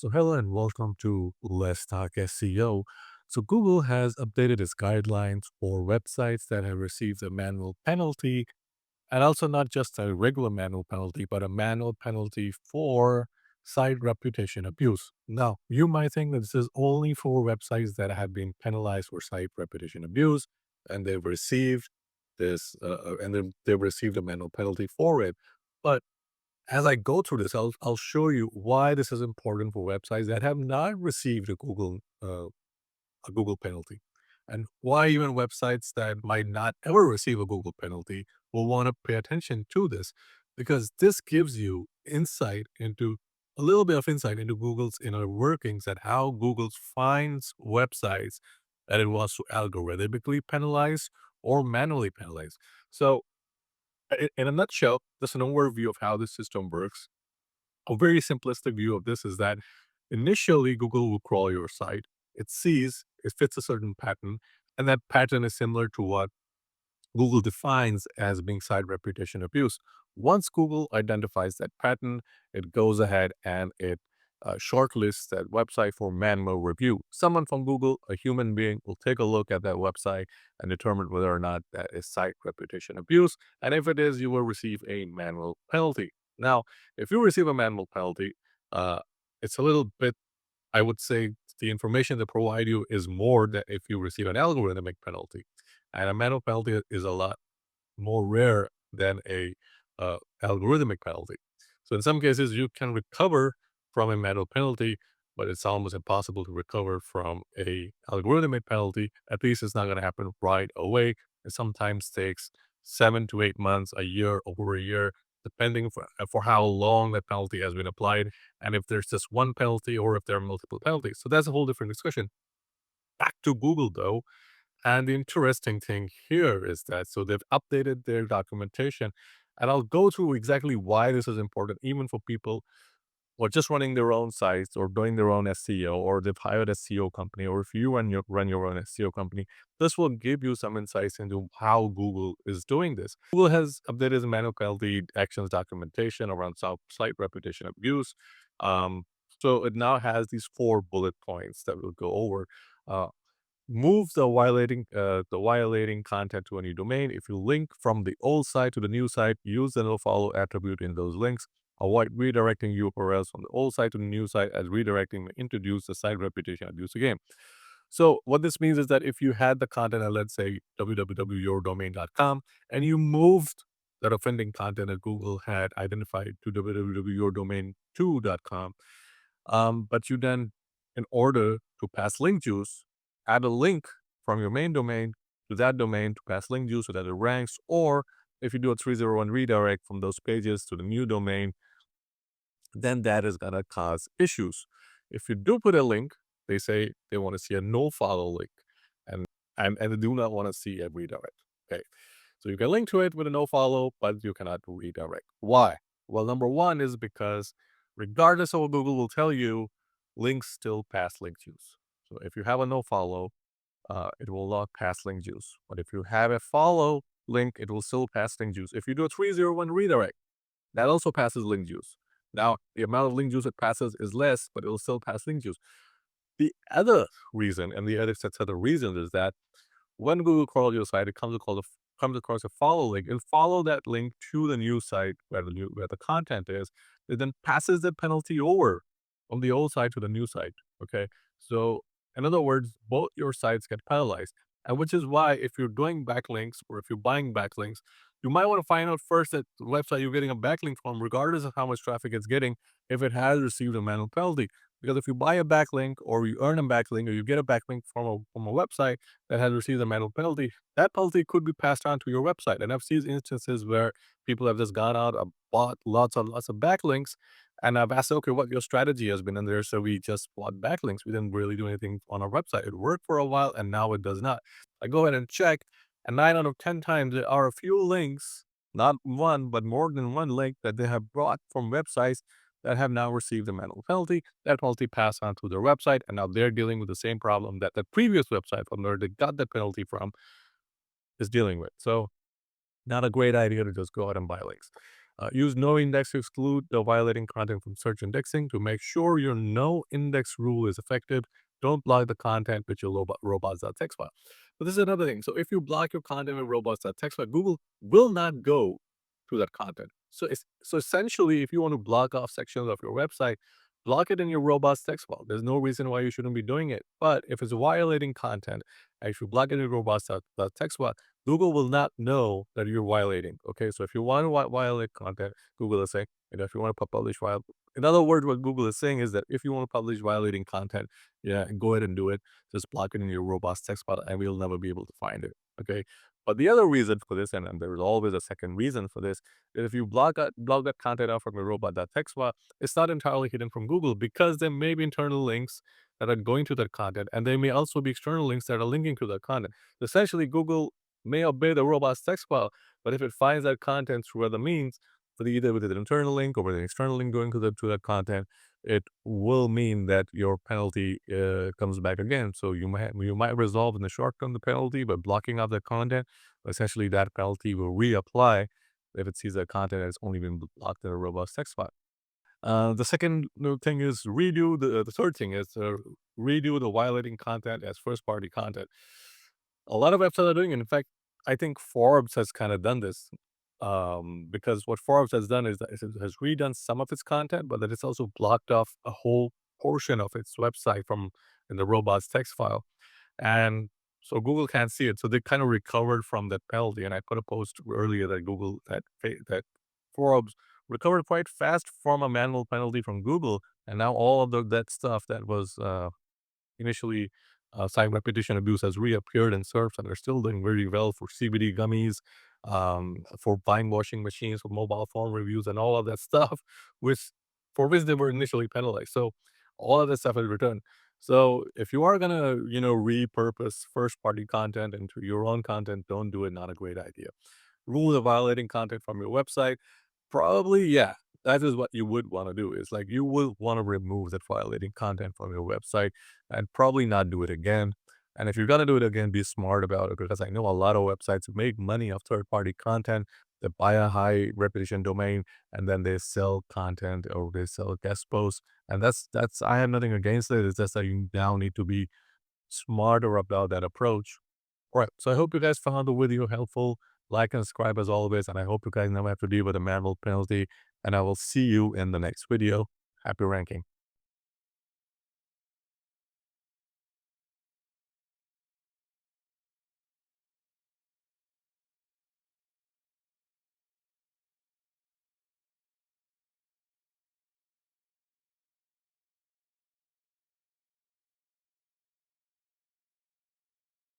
So hello and welcome to Let's Talk SEO. So Google has updated its guidelines for websites that have received a manual penalty, and also not just a regular manual penalty, but a manual penalty for site reputation abuse. Now, you might think that this is only for websites that have been penalized for site reputation abuse, and they've received they've received a manual penalty for it. But as I go through this, I'll show you why this is important for websites that have not received a Google penalty, and why even websites that might not ever receive a Google penalty will want to pay attention to this, because this gives you insight into a little bit of insight into Google's inner workings and how Google finds websites that it wants to algorithmically penalize or manually penalize. So, in a nutshell, just an overview of how this system works. A very simplistic view of this is that initially Google will crawl your site. It sees it fits a certain pattern, and that pattern is similar to what Google defines as being site reputation abuse. Once Google identifies that pattern, it goes ahead and it shortlists that website for manual review. Someone from Google, a human being, will take a look at that website and determine whether or not that is site reputation abuse. And if it is, you will receive a manual penalty. Now, if you receive a manual penalty, uh, it's a little bit, I would say, the information they provide you is more than if you receive an algorithmic penalty. And a manual penalty is a lot more rare than a algorithmic penalty. So in some cases, you can recover from a manual penalty, but it's almost impossible to recover from a algorithmic penalty. At least it's not going to happen right away. It sometimes takes 7 to 8 months, a year, over a year, depending for how long that penalty has been applied, and if there's just one penalty or if there are multiple penalties. So that's a whole different discussion. Back to Google though, and the interesting thing here is that so they've updated their documentation, and I'll go through exactly why this is important, even for people who are just running their own sites or doing their own SEO, or they've hired a SEO company, or if you run your own SEO company. This will give you some insights into how Google is doing this. Google has updated the manual penalty actions documentation around site reputation abuse. Um, so it now has these 4 bullet points that we'll go over. Uh, Move the violating content to a new domain. If you link from the old site to the new site, use the nofollow attribute in those links. Avoid redirecting URLs from the old site to the new site, as redirecting may introduce the site reputation abuse again. So what this means is that if you had the content at, let's say, www.yourdomain.com, and you moved that offending content that Google had identified to www.yourdomain2.com, but you then, in order to pass link juice, add a link from your main domain to that domain to pass link juice so that it ranks. Or if you do a 301 redirect from those pages to the new domain, then that is going to cause issues. If you do put a link, they say they want to see a no follow link, and and they do not want to see a redirect. Okay. So you can link to it with a no follow, but you cannot redirect. Why? Well, number one is because regardless of what Google will tell you, links still pass link juice. So if you have a no follow, it will not pass link juice. But if you have a follow link, it will still pass link juice. If you do a 301 redirect, that also passes link juice. Now, the amount of link juice it passes is less, but it will still pass link juice. The other reason, and the other set of reasons, is that when Google crawls your site, it comes across a follow link. It'll follow that link to the new site where the content is. It then passes the penalty over from the old site to the new site. Okay, so in other words, both your sites get penalized, and which is why if you're doing backlinks or if you're buying backlinks, you might want to find out first that the website you're getting a backlink from, regardless of how much traffic it's getting, if it has received a manual penalty. Because if you buy a backlink or you earn a backlink or you get a backlink from a website that has received a manual penalty, that penalty could be passed on to your website. And I've seen instances where people have just gone out and bought lots of backlinks. And I've asked, okay, what your strategy has been in there. So we just bought backlinks. We didn't really do anything on our website. It worked for a while and now it does not. I go ahead and check, and 9 out of 10 times there are a few links, not one, but more than one link that they have brought from websites that have now received a manual penalty. That penalty passed on to their website, and now they're dealing with the same problem that the previous website from where they got the penalty from is dealing with. So not a great idea to just go out and buy links. Use no index to exclude the violating content from search indexing to make sure your no index rule is effective. Don't block the content with your robots.txt file. But this is another thing. So if you block your content with robots.txt file, Google will not go to that content. So essentially, if you want to block off sections of your website, block it in your robots.txt file. There's no reason why you shouldn't be doing it. But if it's violating content, and if you block it in your robots.txt file, Google will not know that you're violating. Okay, so if you want to violate content, Google is saying, if you want to publish in other words, what Google is saying is that if you want to publish violating content, yeah, go ahead and do it. Just block it in your robust text file, and we'll never be able to find it. Okay, but the other reason for this, and there is always a second reason for this, is if you block that content out from your robot.txt file, it's not entirely hidden from Google because there may be internal links that are going to that content, and there may also be external links that are linking to that content. Essentially, Google may obey the robot's text file, but if it finds that content through other means, either with an internal link or with an external link going to that content, it will mean that your penalty comes back again. So you might resolve in the short term the penalty by blocking out the content. Essentially, that penalty will reapply if it sees that content has only been blocked in a robust text file. The second thing is the third thing is redo the violating content as first party content. A lot of websites are doing it. In fact, I think Forbes has kind of done this because what Forbes has done is that it has redone some of its content, but that it's also blocked off a whole portion of its website from in the robots text file. And so Google can't see it. So they kind of recovered from that penalty. And I put a post earlier that that Forbes recovered quite fast from a manual penalty from Google. And now all of that stuff that was initially citing repetition abuse has reappeared in search, and they're still doing very well for CBD gummies, for vine washing machines, for mobile phone reviews, and all of that stuff, which for which they were initially penalized. So all of that stuff is returned. So if you are gonna, repurpose first party content into your own content, don't do it. Not a great idea. Rule of violating content from your website. Probably, yeah. That is what you would want to do. Is like you would want to remove that violating content from your website and probably not do it again. And if you're gonna do it again, be smart about it because I know a lot of websites make money off third-party content. They buy a high repetition domain and then they sell content or they sell guest posts. And that's I have nothing against it. It's just that you now need to be smarter about that approach. All right. So I hope you guys found the video helpful. Like and subscribe as always. And I hope you guys never have to deal with a manual penalty. And I will see you in the next video. Happy ranking.